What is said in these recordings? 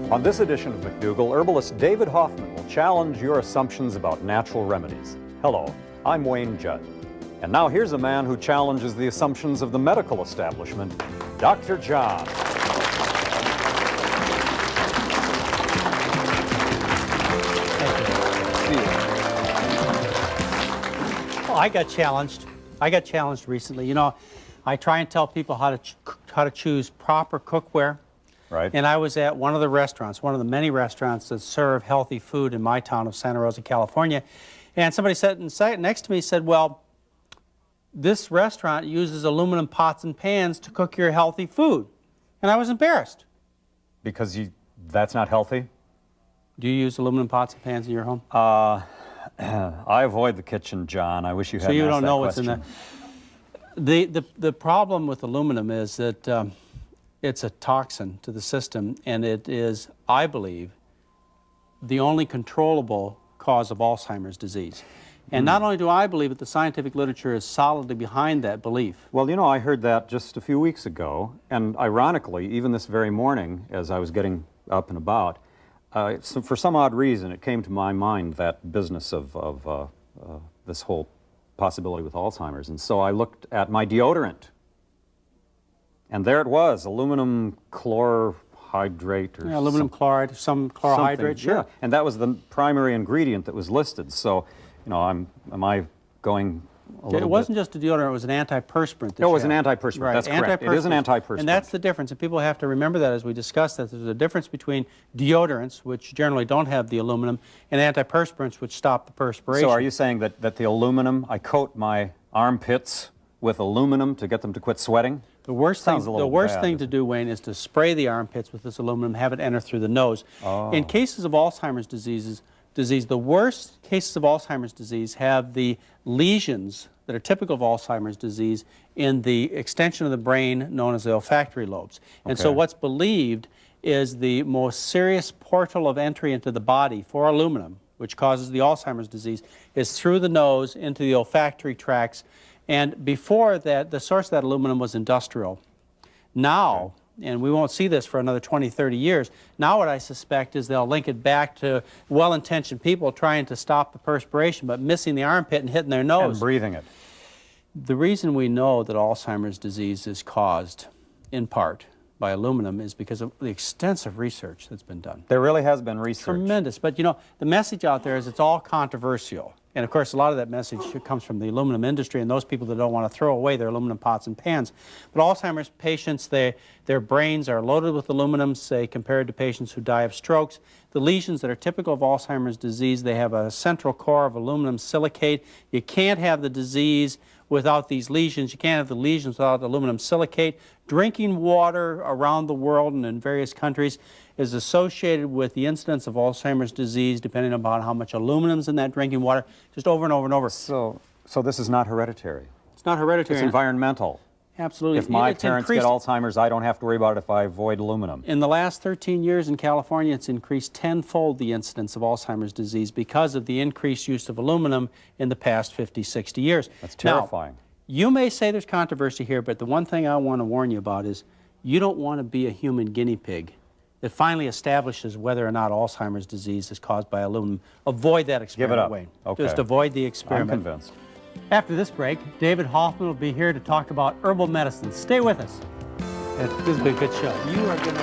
On this edition of McDougall, herbalist David Hoffman will challenge your assumptions about natural remedies. Hello, I'm Wayne Judd. And now here's a man who challenges the assumptions of the medical establishment, Dr. John. Well, I got challenged. Recently. You know, I try and tell people how to choose proper cookware. Right. And I was at one of the restaurants, one of the many restaurants that serve healthy food in my town of Santa Rosa, California. And somebody sat next to me said, well, this restaurant uses aluminum pots and pans to cook your healthy food. And I was embarrassed. Because that's not healthy? Do you use aluminum pots and pans in your home? I avoid the kitchen, John. I wish you hadn't asked that question. So you don't know what's in there. The problem with aluminum is that it's a toxin to the system, and it is, I believe, the only controllable cause of Alzheimer's disease. And not only do I believe it, the scientific literature is solidly behind that belief. Well, you know, I heard that just a few weeks ago, and ironically, even this very morning, as I was getting up and about, so for some odd reason, it came to my mind, that business of this whole possibility with Alzheimer's. And so I looked at my deodorant, and there it was, aluminum chlorhydrate or aluminum chloride, some chlorhydrate, sure. Yeah, and that was the primary ingredient that was listed. So, you know, am I going a little It wasn't just a deodorant, it was an antiperspirant. No, it was an antiperspirant, right. That's correct. It is an antiperspirant. And that's the difference, and people have to remember that as we discuss that. There's a difference between deodorants, which generally don't have the aluminum, and antiperspirants, which stop the perspiration. So are you saying that the aluminum, I coat my armpits with aluminum to get them to quit sweating? The worst thing to do, Wayne, is to spray the armpits with this aluminum, have it enter through the nose. Oh. In cases of Alzheimer's disease, the worst cases of Alzheimer's disease have the lesions that are typical of Alzheimer's disease in the extension of the brain known as the olfactory lobes. And so what's believed is the most serious portal of entry into the body for aluminum, which causes the Alzheimer's disease, is through the nose into the olfactory tracts. And before that, the source of that aluminum was industrial. Now, and we won't see this for another 20, 30 years, now what I suspect is they'll link it back to well-intentioned people trying to stop the perspiration, but missing the armpit and hitting their nose. And breathing it. The reason we know that Alzheimer's disease is caused, in part, by aluminum is because of the extensive research that's been done. There really has been research. Tremendous. But, you know, the message out there is it's all controversial. And, of course, a lot of that message comes from the aluminum industry and those people that don't want to throw away their aluminum pots and pans. But Alzheimer's patients, their brains are loaded with aluminum, say, compared to patients who die of strokes. The lesions that are typical of Alzheimer's disease, they have a central core of aluminum silicate. You can't have the disease without these lesions. You can't have the lesions without aluminum silicate. Drinking water around the world and in various countries is associated with the incidence of Alzheimer's disease, depending upon how much aluminum's in that drinking water, just over and over and over. So this is not hereditary? It's not hereditary. It's environmental? Absolutely. If my parents get Alzheimer's, I don't have to worry about it if I avoid aluminum? In the last 13 years in California, it's increased tenfold the incidence of Alzheimer's disease because of the increased use of aluminum in the past 50, 60 years. That's terrifying. Now, you may say there's controversy here, but the one thing I want to warn you about is you don't want to be a human guinea pig that finally establishes whether or not Alzheimer's disease is caused by aluminum. Avoid that experiment, Give it up. Wayne. Okay. Just avoid the experiment. I'm convinced. After this break, David Hoffman will be here to talk about herbal medicine. Stay with us. This has been a good show. You are going to...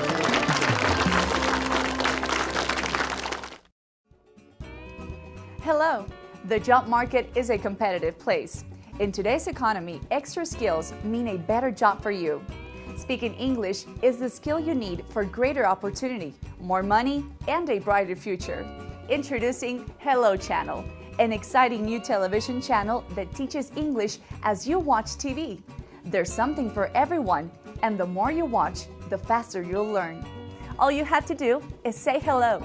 Hello. The job market is a competitive place. In today's economy, extra skills mean a better job for you. Speaking English is the skill you need for greater opportunity, more money, and a brighter future. Introducing Hello Channel, an exciting new television channel that teaches English as you watch TV. There's something for everyone, and the more you watch, the faster you'll learn. All you have to do is say hello.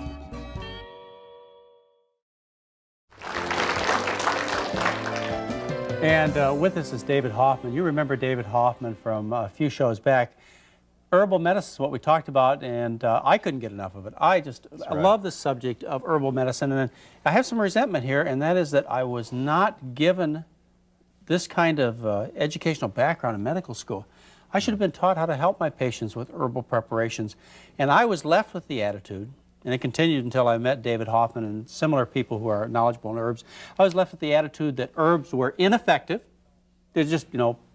And with us is David Hoffman. You remember David Hoffman from a few shows back. Herbal medicine is what we talked about, and I couldn't get enough of it. I love the subject of herbal medicine, and I have some resentment here, and that is that I was not given this kind of educational background in medical school. I should have been taught how to help my patients with herbal preparations. And I was left with the attitude, and it continued until I met David Hoffman and similar people who are knowledgeable in herbs. I was left with the attitude that herbs were ineffective. They're just,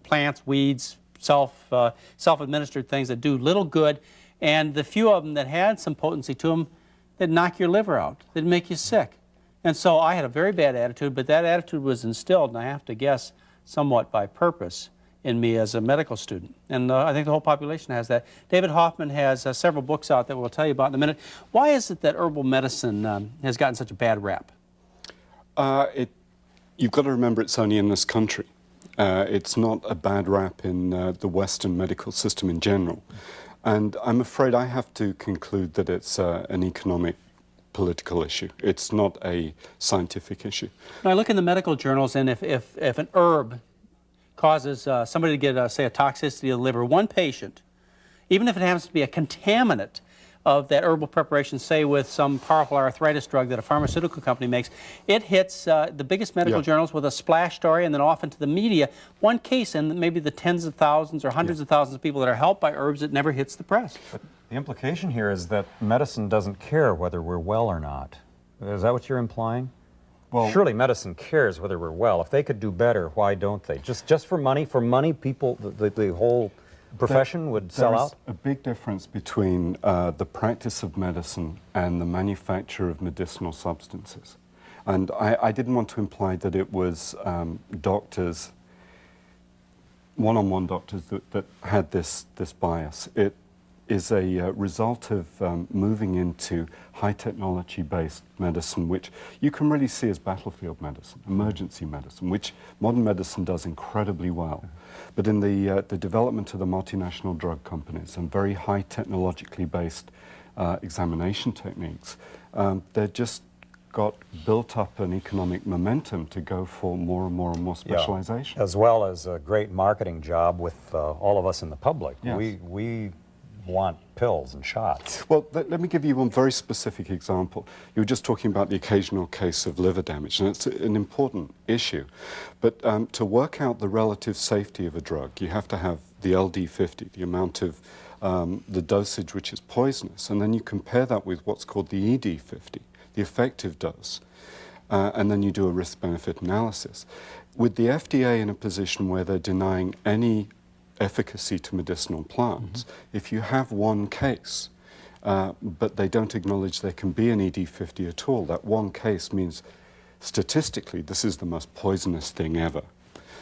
plants, weeds, self-administered things that do little good. And the few of them that had some potency to them, they'd knock your liver out. They'd make you sick. And so I had a very bad attitude, but that attitude was instilled, and I have to guess, somewhat by purpose in me as a medical student. And I think the whole population has that. David Hoffman has several books out that we'll tell you about in a minute. Why is it that herbal medicine has gotten such a bad rap? You've got to remember it's only in this country. It's not a bad rap in the Western medical system in general. And I'm afraid I have to conclude that it's an economic, political issue. It's not a scientific issue. Now, I look in the medical journals, and if an herb causes somebody to get, say, a toxicity of the liver, one patient, even if it happens to be a contaminant of that herbal preparation, say with some powerful arthritis drug that a pharmaceutical company makes, it hits the biggest medical journals with a splash story and then off into the media. One case in maybe the tens of thousands or hundreds of thousands of people that are helped by herbs, it never hits the press. But the implication here is that medicine doesn't care whether we're well or not. Is that what you're implying? Well, surely medicine cares whether we're well. If they could do better, why don't they? Just for money? For money, people, the whole profession would sell out? There's a big difference between the practice of medicine and the manufacture of medicinal substances. And I didn't want to imply that it was doctors, one-on-one doctors, that had this bias. It is a result of moving into high technology-based medicine, which you can really see as battlefield medicine, emergency medicine, which modern medicine does incredibly well. But in the development of the multinational drug companies and very high technologically based examination techniques, they've just got built up an economic momentum to go for more and more and more specialization. Yeah. As well as a great marketing job with all of us in the public. Yes. We want pills and shots. Well, let me give you one very specific example. You were just talking about the occasional case of liver damage, and it's an important issue. But to work out the relative safety of a drug, you have to have the LD50, the amount of the dosage which is poisonous, and then you compare that with what's called the ED50, the effective dose, and then you do a risk-benefit analysis. With the FDA in a position where they're denying any efficacy to medicinal plants, if you have one case, but they don't acknowledge there can be an ED50 at all, that one case means statistically this is the most poisonous thing ever.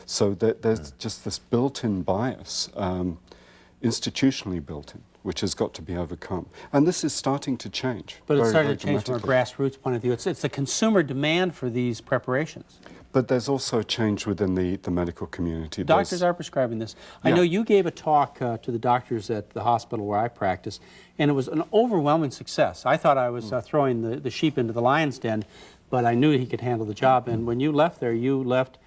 So there's just this built-in bias, institutionally built in, which has got to be overcome. And this is starting to change. But it's starting to change from a grassroots point of view. It's the consumer demand for these preparations. But there's also a change within the medical community. Doctors are prescribing this. I know you gave a talk to the doctors at the hospital where I practice, and it was an overwhelming success. I thought I was throwing the sheep into the lion's den, but I knew he could handle the job. And when you left there, you left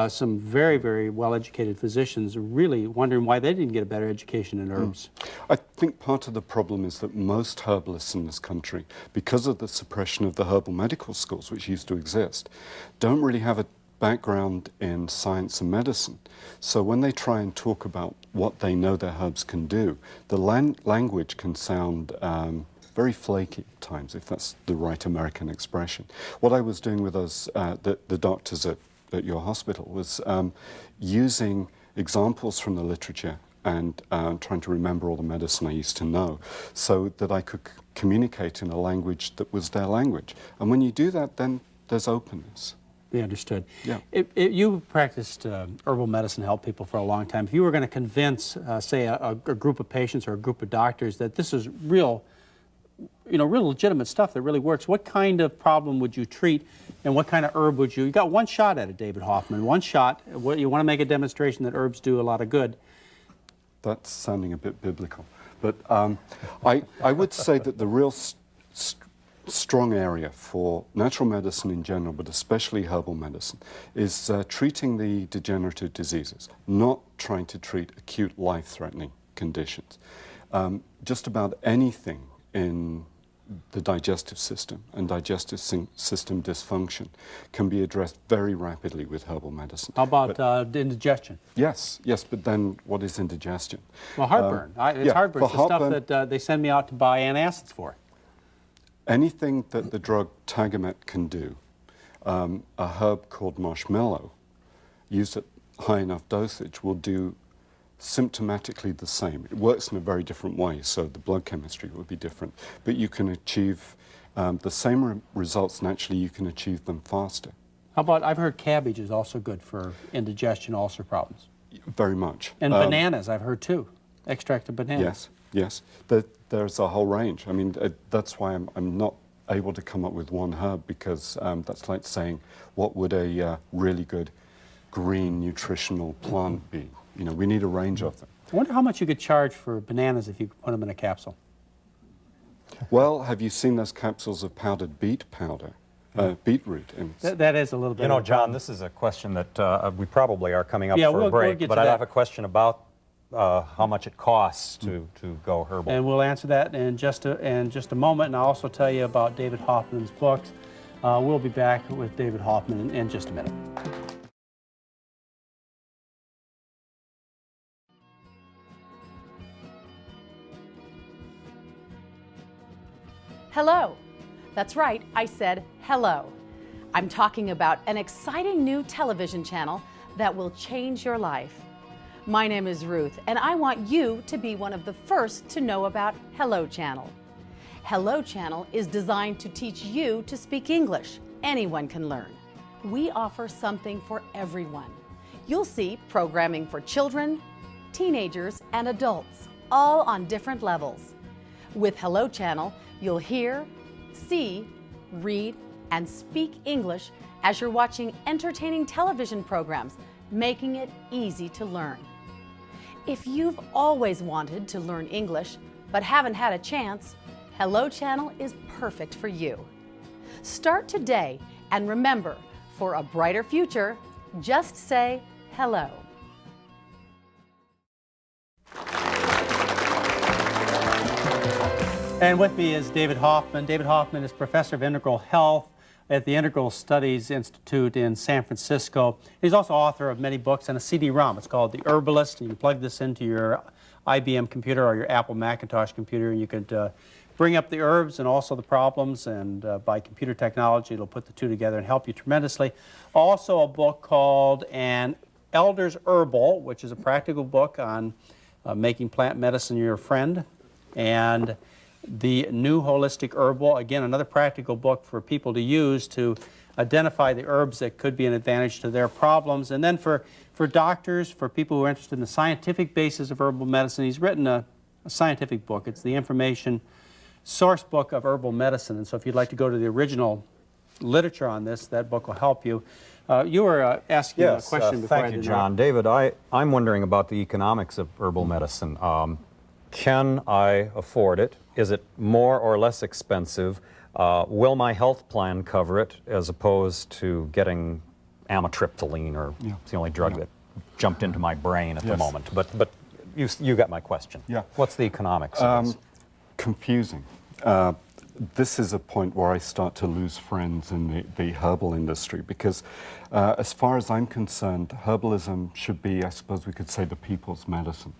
some very, very well-educated physicians really wondering why they didn't get a better education in herbs. I think part of the problem is that most herbalists in this country, because of the suppression of the herbal medical schools which used to exist, don't really have a background in science and medicine. So when they try and talk about what they know their herbs can do, the language can sound very flaky at times, if that's the right American expression. What I was doing with us, the doctors at your hospital, was using examples from the literature and trying to remember all the medicine I used to know so that I could communicate in a language that was their language. And when you do that, then there's openness. They understood. Yeah. You practiced herbal medicine, helped people for a long time. If you were going to convince, say, a group of patients or a group of doctors that this is real legitimate stuff that really works, what kind of problem would you treat and what kind of herb would you got one shot at it, David Hoffman, one shot. You want to make a demonstration that herbs do a lot of good. That's sounding a bit biblical. But I would say that the real strong area for natural medicine in general, but especially herbal medicine, is treating the degenerative diseases, not trying to treat acute life-threatening conditions. Just about anything in the digestive system and digestive system dysfunction can be addressed very rapidly with herbal medicine. How about indigestion? Yes, yes, but then what is indigestion? Well, heartburn. It's yeah, heartburn. It's the heartburn, stuff that they send me out to buy antacids for. anything that the drug Tagamet can do, a herb called marshmallow, used at high enough dosage, will do symptomatically the same. It works in a very different way, so the blood chemistry will be different, but you can achieve the same results, and actually you can achieve them faster. How about, I've heard cabbage is also good for indigestion, ulcer problems. Very much. And bananas, I've heard too. Extract of bananas. Yes, yes. There's a whole range. I mean, that's why I'm not able to come up with one herb, because that's like saying, what would a really good green nutritional plant be? You know, we need a range of them. I wonder how much you could charge for bananas if you could put them in a capsule. Well, have you seen those capsules of powdered beet powder? Beetroot. That is a little bit. You know, of a John, problem. this is a question that we probably are coming up Yeah, for we'll a break, get to but I that. have a question about how much it costs to go herbal. And we'll answer that in just a moment, and I'll also tell you about David Hoffman's books. We'll be back with David Hoffman in just a minute. Hello. That's right, I said hello. I'm talking about an exciting new television channel that will change your life. My name is Ruth, and I want you to be one of the first to know about Hello Channel. Hello Channel is designed to teach you to speak English. Anyone can learn. We offer something for everyone. You'll see programming for children, teenagers, and adults, all on different levels. With Hello Channel, you'll hear, see, read, and speak English as you're watching entertaining television programs, making it easy to learn. If you've always wanted to learn English but haven't had a chance, Hello Channel is perfect for you. Start today, and remember, for a brighter future, just say hello. And with me is David Hoffman. David Hoffman is professor of integral health at the Integral Studies Institute in San Francisco. He's also author of many books and a CD-ROM. It's called The Herbalist. You can plug this into your IBM computer or your Apple Macintosh computer, and you could bring up the herbs and also the problems, and by computer technology, it'll put the two together and help you tremendously. Also a book called An Elder's Herbal, which is a practical book on making plant medicine your friend, and The New Holistic Herbal, again, another practical book for people to use to identify the herbs that could be an advantage to their problems. And then for doctors, for people who are interested in the scientific basis of herbal medicine, he's written a scientific book. It's the information source book of herbal medicine. And so if you'd like to go to the original literature on this, that book will help you. You were asking a question before I thank you, did John. David, I'm wondering about the economics of herbal medicine. Can I afford it? Is it more or less expensive? Will my health plan cover it, as opposed to getting amitriptyline, or it's the only drug that jumped into my brain at the moment. But you got my question. Yeah. What's the economics of this? Confusing. This is a point where I start to lose friends in the herbal industry, because as far as I'm concerned, herbalism should be, I suppose we could say, the people's medicine.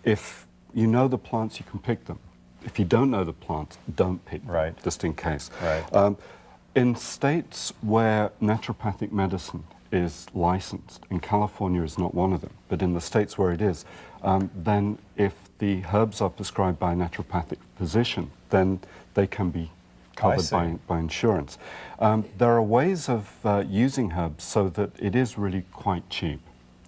If you know the plants, you can pick them. If you don't know the plants, don't pick them, just in case. In states where naturopathic medicine is licensed, and California is not one of them, but in the states where it is, then if the herbs are prescribed by a naturopathic physician, then they can be covered by insurance. There are ways of using herbs so that it is really quite cheap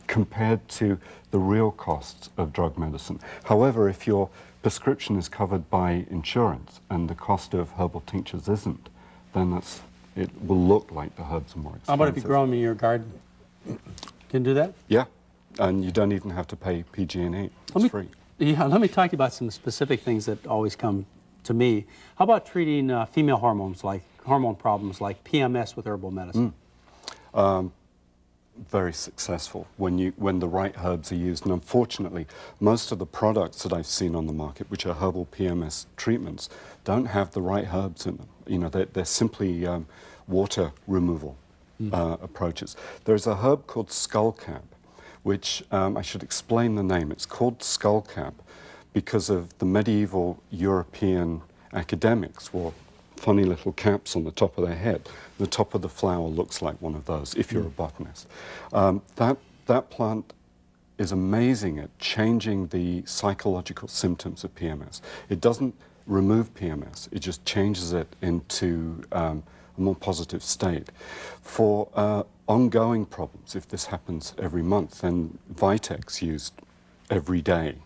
compared to the real costs of drug medicine. However, if your prescription is covered by insurance and the cost of herbal tinctures isn't, then it will look like the herbs are more expensive. How about if you grow them in your garden? Can you do that? Yeah, and you don't even have to pay PG&E. It's free. Yeah, let me talk about some specific things that always come to me. How about treating female hormone problems like PMS with herbal medicine? very successful when the right herbs are used. And unfortunately, most of the products that I've seen on the market, which are herbal PMS treatments, don't have the right herbs in them. You know, they're simply water removal approaches. There's a herb called skullcap, which I should explain the name. It's called skullcap because of the medieval European academics wore funny little caps on the top of their head. The top of the flower looks like one of those, if you're a botanist. That plant is amazing at changing the psychological symptoms of PMS. It doesn't remove PMS, it just changes it into a more positive state. For ongoing problems, if this happens every month, then Vitex used every day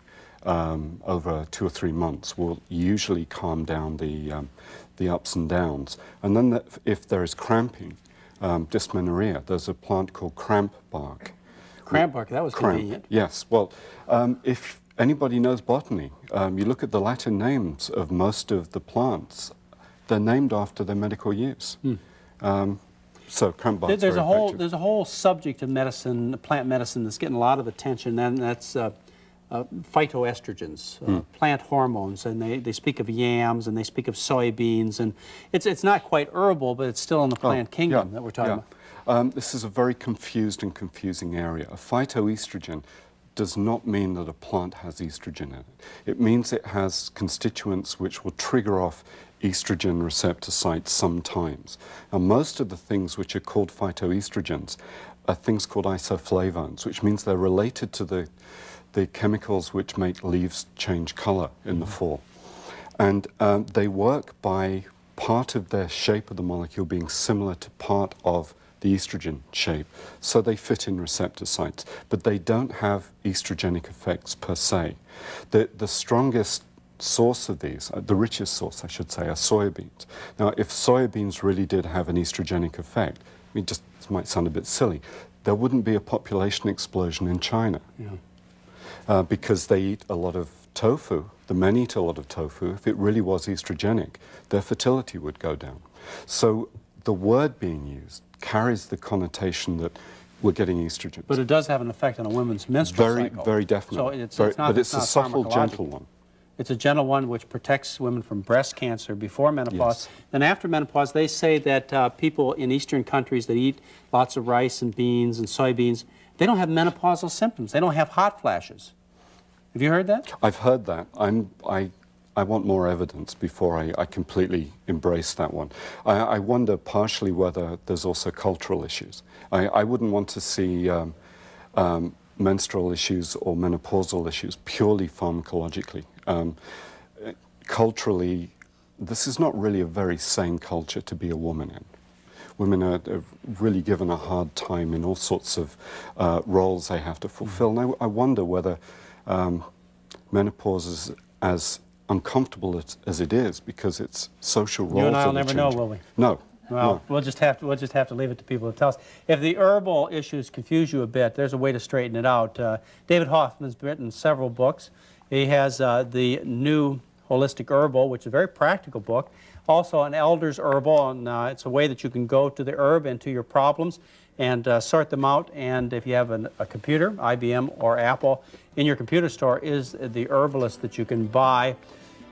over 2 or 3 months will usually calm down the ups and downs. And then if there is cramping, dysmenorrhea, there's a plant called cramp bark. Cramp bark, that was convenient. Yes, well, if anybody knows botany, you look at the Latin names of most of the plants, they're named after their medical use. So cramp bark. There's a whole subject of medicine, plant medicine, that's getting a lot of attention, and that's phytoestrogens, plant hormones, and they speak of yams and they speak of soybeans, and it's not quite herbal, but it's still in the plant kingdom that we're talking about. This is a very confused and confusing area. A phytoestrogen does not mean that a plant has estrogen in it. It means it has constituents which will trigger off estrogen receptor sites sometimes. Now, most of the things which are called phytoestrogens are things called isoflavones, which means they're related to the chemicals which make leaves change color in the fall. And they work by part of their shape of the molecule being similar to part of the estrogen shape, so they fit in receptor sites, but they don't have estrogenic effects per se. The strongest source of these, the richest source I should say, are soybeans. Now, if soybeans really did have an estrogenic effect, I mean, just this might sound a bit silly, there wouldn't be a population explosion in China. Because they eat a lot of tofu. The men eat a lot of tofu. If it really was estrogenic, their fertility would go down. So the word being used carries the connotation that we're getting estrogens. But it does have an effect on a woman's menstrual cycle. Very definitely. So but it's a subtle, gentle one. It's a gentle one which protects women from breast cancer before menopause. Yes. Then after menopause, they say that people in Eastern countries that eat lots of rice and beans and soybeans, they don't have menopausal symptoms. They don't have hot flashes. Have you heard that? I've heard that. I want more evidence before I completely embrace that one. I wonder partially whether there's also cultural issues. I wouldn't want to see menstrual issues or menopausal issues purely pharmacologically. Culturally, this is not really a very sane culture to be a woman in. Women are really given a hard time in all sorts of roles they have to fulfill. And I wonder whether menopause is as uncomfortable as it is because it's social roles. You and I will that are never know, changing. will we? No. Well, no. we'll just have to leave it to people to tell us. If the herbal issues confuse you a bit, there's a way to straighten it out. David Hoffman has written several books. He has the new Holistic Herbal, which is a very practical book. Also an Elder's Herbal, and it's a way that you can go to the herb and to your problems and sort them out. And if you have a computer, IBM or Apple, in your computer store is the herbalist that you can buy.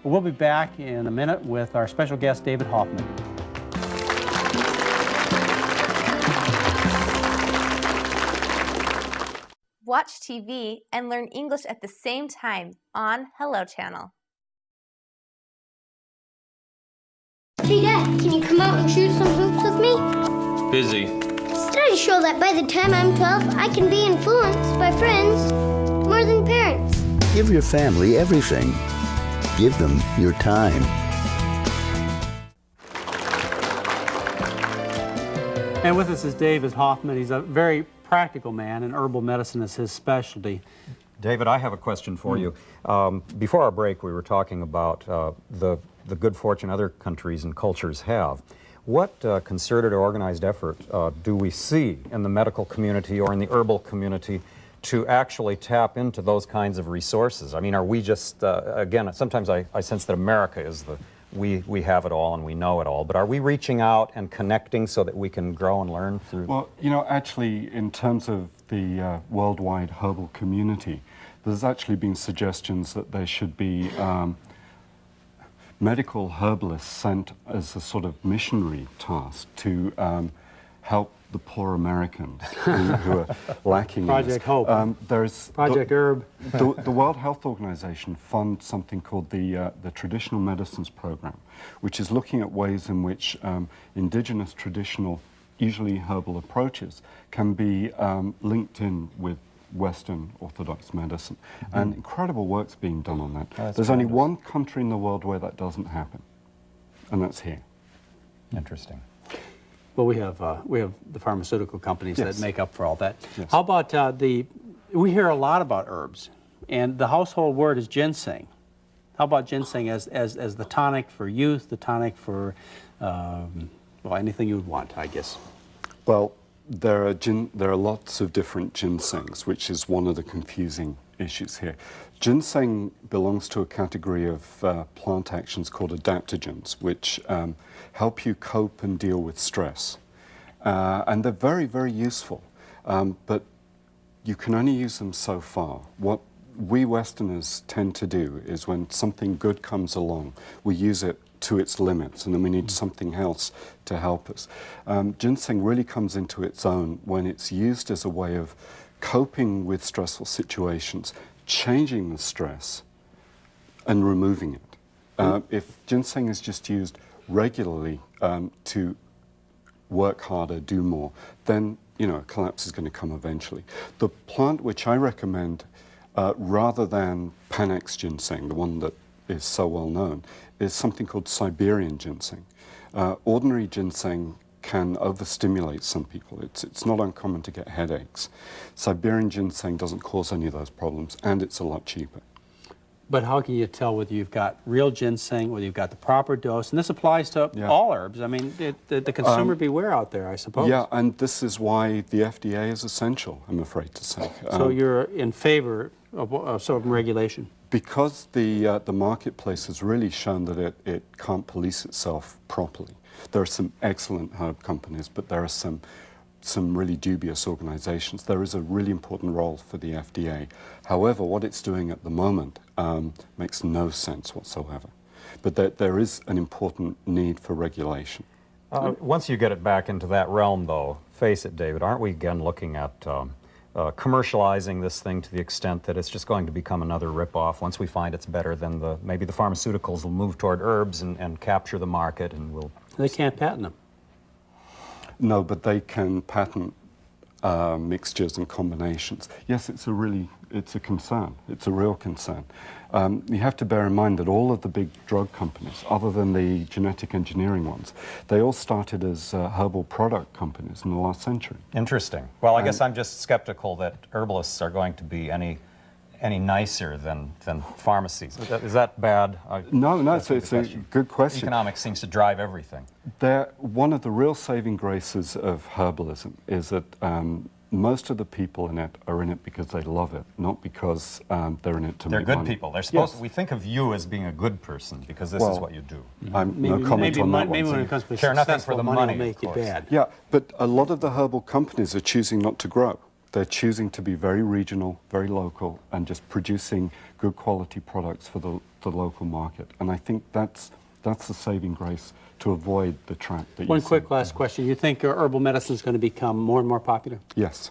We'll be back in a minute with our special guest, David Hoffman. Watch TV and learn English at the same time on Hello Channel. Hey Dad, can you come out and shoot some hoops with me? Busy. Studies show that by the time I'm 12, I can be influenced by friends more than parents. Give your family everything. Give them your time. And with us is David Hoffman. He's a very practical man, and herbal medicine is his specialty. David, I have a question for you. Before our break, we were talking about the good fortune other countries and cultures have. What concerted or organized effort do we see in the medical community or in the herbal community to actually tap into those kinds of resources? I mean, are we just, again, sometimes I sense that America is we have it all and we know it all, but are we reaching out and connecting so that we can grow and learn through? Well, you know, actually, in terms of the worldwide herbal community, there's actually been suggestions that there should be medical herbalists sent as a sort of missionary task to help the poor Americans who are lacking Project in this. Hope. There's Project Herb. The World Health Organization funds something called the Traditional Medicines Program, which is looking at ways in which indigenous traditional, usually herbal approaches can be linked in with Western Orthodox medicine. And incredible work's being done on that. There's only one country in the world where that doesn't happen, and that's here. Interesting. Well, we have the pharmaceutical companies Yes. that make up for all that. Yes. How about we hear a lot about herbs, and the household word is ginseng. How about ginseng as the tonic for youth, the tonic for, well, anything you would want, I guess? Well, there are lots of different ginsengs, which is one of the confusing issues here. Ginseng belongs to a category of plant actions called adaptogens, which help you cope and deal with stress. And they're very, very useful, but you can only use them so far. What we Westerners tend to do is when something good comes along, we use it to its limits, and then we need something else to help us. Ginseng really comes into its own when it's used as a way of coping with stressful situations, changing the stress, and removing it. If ginseng is just used regularly to work harder, do more, then a collapse is going to come eventually. The plant which I recommend, rather than Panax ginseng, the one that is so well known, is something called Siberian ginseng. Ordinary ginseng can overstimulate some people. It's not uncommon to get headaches. Siberian ginseng doesn't cause any of those problems, and it's a lot cheaper. But how can you tell whether you've got real ginseng, whether you've got the proper dose? And this applies to all herbs. I mean, the consumer beware out there, I suppose. Yeah, and this is why the FDA is essential, I'm afraid to say. So you're in favor of sort of regulation? Because the marketplace has really shown that it can't police itself properly. There are some excellent herb companies, but there are some really dubious organizations. There is a really important role for the FDA. However, what it's doing at the moment makes no sense whatsoever. But there is an important need for regulation. Once you get it back into that realm, though, face it, David, aren't we again looking at commercializing this thing to the extent that it's just going to become another rip-off? Once we find it's better, then maybe the pharmaceuticals will move toward herbs and capture the market, and we'll... They can't patent them. No, but they can patent mixtures and combinations. Yes, it's a concern. It's a real concern. You have to bear in mind that all of the big drug companies, other than the genetic engineering ones, they all started as herbal product companies in the last century. Interesting. Well, I guess I'm just skeptical that herbalists are going to be any nicer than pharmacies. Is that bad? No, it's a good question. Economics seems to drive everything. One of the real saving graces of herbalism is that most of the people in it are in it because they love it, not because they're in it to They're make good money. people. They're supposed. We think of you as being a good person because this is what you do. No comment on that one. Maybe when it comes to Care nothing for successful, the money money, will of make you course. bad. Yeah, but a lot of the herbal companies are choosing not to grow. They're choosing to be very regional, very local, and just producing good quality products for the local market. And I think that's the saving grace to avoid the trap that you One see. quick last question. You think herbal medicine is going to become more and more popular? Yes.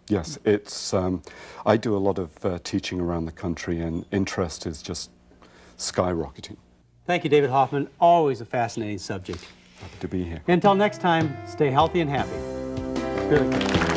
Yes, it's. I do a lot of teaching around the country, and interest is just skyrocketing. Thank you, David Hoffman. Always a fascinating subject. Happy to be here. Until next time, stay healthy and happy. Spirit.